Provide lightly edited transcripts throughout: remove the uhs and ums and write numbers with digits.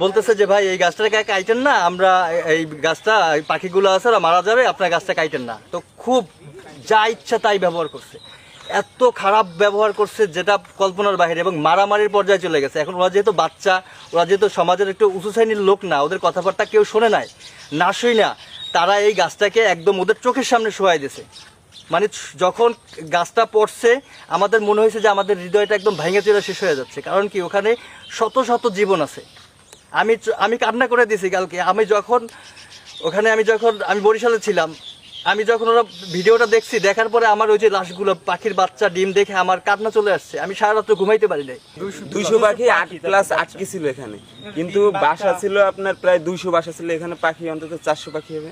বলতেছে যে ভাই এই গাছটাকে কাইটেন না, আমরা এই গাছটা এই পাখিগুলো আছে ওরা মারা যাবে, আপনার গাছটা কাইটেন না। তো খুব যা ইচ্ছা তাই ব্যবহার করছে, এত খারাপ ব্যবহার করছে যেটা কল্পনার বাইরে, এবং মারামারির পর্যায়ে চলে গেছে। এখন ওরা যেহেতু বাচ্চা, ওরা যেহেতু সমাজের একটু উঁচু শ্রেণীর লোক না, ওদের কথাবার্তা কেউ শোনে নাই, না শুই না, তারা এই গাছটাকে একদম ওদের চোখের সামনে শোয়াই দিয়েছে। মানে যখন গাছটা পড়ছে আমাদের মনে হয়েছে যে আমাদের হৃদয়টা একদম ভেঙে চলে শেষ হয়ে যাচ্ছে। কারণ কি, ওখানে শত শত জীবন আছে। আমি কান্না করে দিয়েছি কালকে। আমি বরিশালে ছিলাম, আমি যখন ওরা ভিডিওটা দেখছি, দেখার পরে আমার ওই যে লাশগুলো, পাখির বাচ্চা ডিম দেখে আমার কান্না চলে আসছে। আমি সারা রাত্র ঘুমাইতে পারি নাই। 200 পাখি 8+ আটকে ছিল এখানে, কিন্তু বাসা ছিল আপনার প্রায় 200 বাসা ছিল এখানে। পাখি অন্তত 400 পাখি হবে,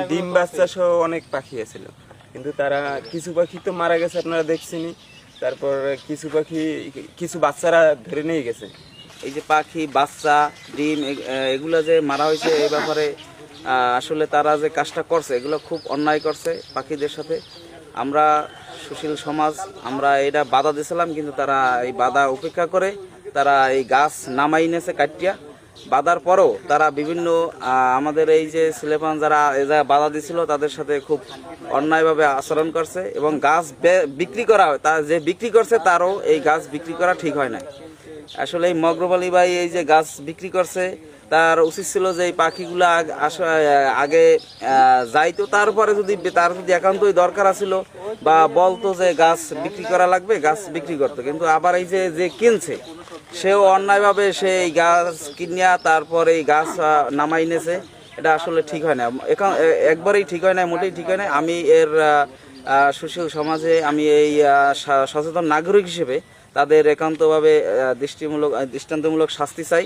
ডিম বাচ্চা সহ অনেক পাখি ছিল। কিন্তু তারা কিছু পাখি তো মারা গেছে, আপনারা দেখছেনই। তারপর কিছু বাচ্চারা ধরে নিয়ে গেছে। এই যে পাখি বাচ্চা ডিম এগুলো যে মারা হয়েছে, এই ব্যাপারে আসলে তারা যে কাজটা করছে এগুলো খুব অন্যায় করছে পাখিদের সাথে। আমরা সুশীল সমাজ আমরা এটা বাধা দিয়েছিলাম, কিন্তু তারা এই বাধা উপেক্ষা করে তারা এই গাছ নামাই নিয়েছে কাটিয়া। বাধার পরও তারা বিভিন্ন আমাদের এই যে ছেলেপান যারা এই জায়গায় বাধা দিছিল তাদের সাথে খুব অন্যায়ভাবে আচরণ করছে, এবং গাছ বিক্রি করা হয়, তা যে বিক্রি করছে তারও এই গাছ বিক্রি করা ঠিক হয় না। আসলে এই মগরব আলী ভাই এই যে গাছ বিক্রি করছে, তার উচিত ছিল যে এই পাখিগুলো আগে যাইতো, তারপরে তার যদি একান্তই দরকার ছিল বা বলতো যে গাছ বিক্রি করা লাগবে, গাছ বিক্রি করতো। কিন্তু আবার এই যে কিনছে, সেও অন্যায়ভাবে সেই গাছ কিনিয়া তারপর এই গাছ নামাই নিয়েছে। এটা আসলে ঠিক হয় না, এখন একবারেই ঠিক হয় না, মোটেই ঠিক হয় না। আমি এর সুশীল সমাজে আমি এই সচেতন নাগরিক হিসেবে তাদের একান্তভাবে দৃষ্টান্তমূলক শাস্তি চাই।